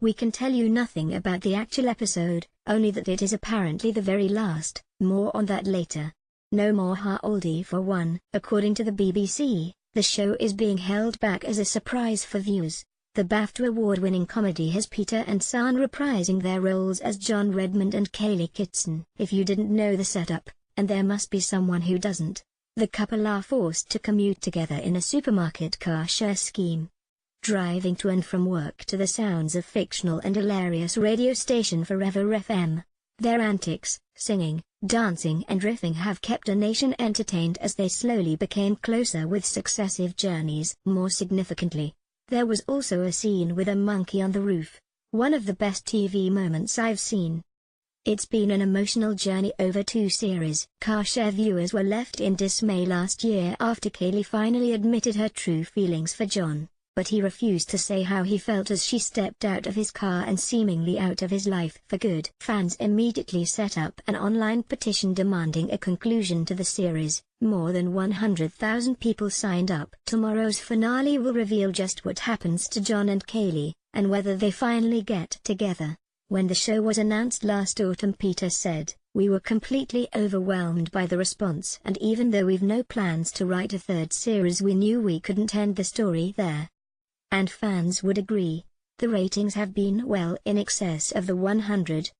We can tell you nothing about the actual episode, only that it is apparently the very last, more on that later. No more Halaldi for one. According to the BBC, the show is being held back as a surprise for viewers. The BAFTA award-winning comedy has Peter and Sian reprising their roles as John Redmond and Kaylee Kitson. If you didn't know the setup, and there must be someone who doesn't, the couple are forced to commute together in a supermarket car share scheme. Driving to and from work to the sounds of fictional and hilarious radio station Forever FM. Their antics, singing, dancing and riffing have kept a nation entertained as they slowly became closer with successive journeys. More significantly, there was also a scene with a monkey on the roof, one of the best TV moments I've seen. It's been an emotional journey over 2 series. Car share viewers were left in dismay last year after Kaylee finally admitted her true feelings for John, but he refused to say how he felt as she stepped out of his car and seemingly out of his life for good. Fans immediately set up an online petition demanding a conclusion to the series. More than 100,000 people signed up. Tomorrow's finale will reveal just what happens to John and Kaylee, and whether they finally get together. When the show was announced last autumn, Peter said, "We were completely overwhelmed by the response, and even though we've no plans to write a 3rd series, we knew we couldn't end the story there." And fans would agree. The ratings have been well in excess of the 100.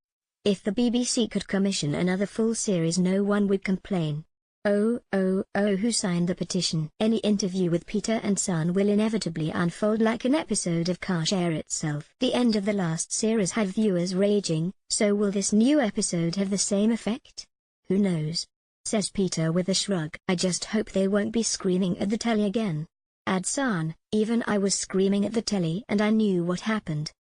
If the BBC could commission another full series, no one would complain. Oh, who signed the petition? Any interview with Peter and Sian will inevitably unfold like an episode of Car Share itself. The end of the last series had viewers raging, so will this new episode have the same effect? Who knows? Says Peter with a shrug. I just hope they won't be screaming at the telly again. Adds Sian, even I was screaming at the telly and I knew what happened.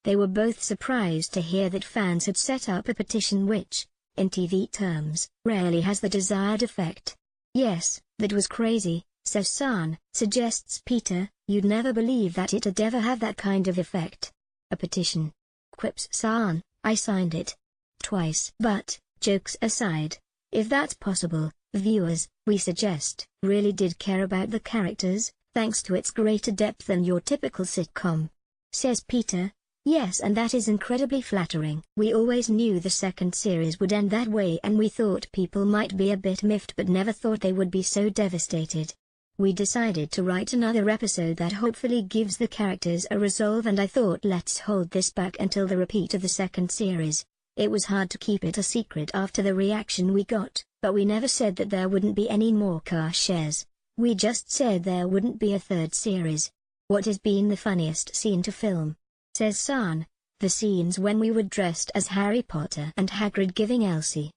They were both surprised to hear that fans had set up a petition which, in TV terms, rarely has the desired effect. Yes, that was crazy, says Sian. Suggests Peter, you'd never believe that it'd ever have that kind of effect. A petition. Quips Sian, I signed it. Twice. But, jokes aside, if that's possible, viewers, we suggest, really did care about the characters, thanks to its greater depth than your typical sitcom. Says Peter. Yes, and that is incredibly flattering. We always knew the 2nd series would end that way, and we thought people might be a bit miffed but never thought they would be so devastated. We decided to write another episode that hopefully gives the characters a resolve, and I thought let's hold this back until the repeat of the 2nd series. It was hard to keep it a secret after the reaction we got, but we never said that there wouldn't be any more car shares. We just said there wouldn't be a 3rd series. What has been the funniest scene to film? Says Sian, the scenes when we were dressed as Harry Potter and Hagrid giving Elsie,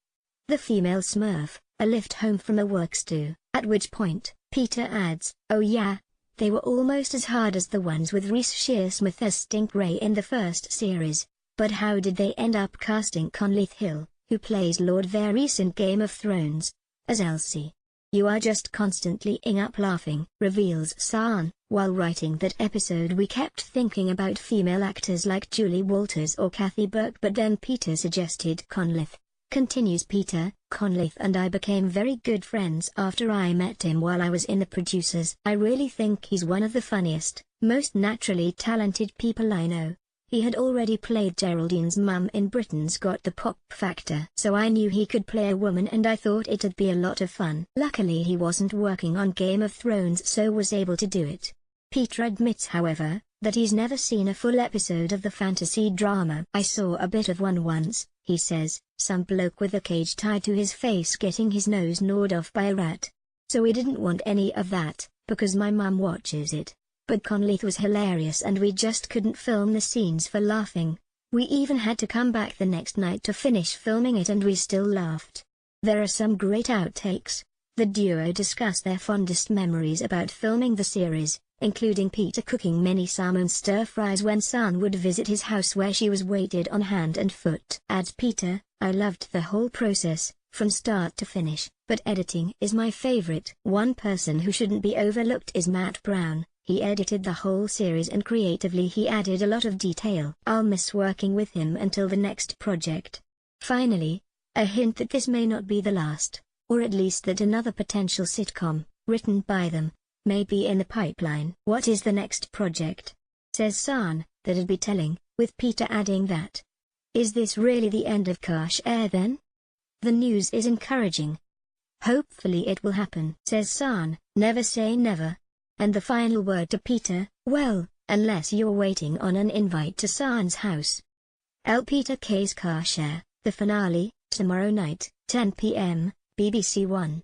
the female Smurf, a lift home from a work stew, at which point, Peter adds, oh yeah, they were almost as hard as the ones with Reese Shearsmith as Stink Ray in the 1st series, but how did they end up casting Conleth Hill, who plays Lord Varys in Game of Thrones, as Elsie? You are just constantly up laughing, reveals Sian. While writing that episode we kept thinking about female actors like Julie Walters or Kathy Burke, but then Peter suggested Conleth. Continues Peter, Conleth and I became very good friends after I met him while I was in the producers. I really think he's one of the funniest, most naturally talented people I know. He had already played Geraldine's mum in Britain's Got the Pop Factor, so I knew he could play a woman and I thought it'd be a lot of fun. Luckily he wasn't working on Game of Thrones, so was able to do it. Peter admits, however, that he's never seen a full episode of the fantasy drama. I saw a bit of one once, he says, some bloke with a cage tied to his face getting his nose gnawed off by a rat. So we didn't want any of that, because my mum watches it. But Conleth was hilarious and we just couldn't film the scenes for laughing. We even had to come back the next night to finish filming it and we still laughed. There are some great outtakes. The duo discuss their fondest memories about filming the series, including Peter cooking many salmon stir-fries when Sian would visit his house where she was waited on hand and foot. Adds Peter, I loved the whole process, from start to finish, but editing is my favorite. One person who shouldn't be overlooked is Matt Brown. He edited the whole series and creatively he added a lot of detail. I'll miss working with him until the next project. Finally, a hint that this may not be the last, or at least that another potential sitcom, written by them, may be in the pipeline. What is the next project? Says Sian, that'd be telling, with Peter adding that, "Is this really the end of Kash Air then? The news is encouraging. Hopefully it will happen," says Sian, "never say never." And the final word to Peter, "Well, unless you're waiting on an invite to Sian's house." Peter K's Kash Air, the finale, tomorrow night, 10 p.m, BBC One.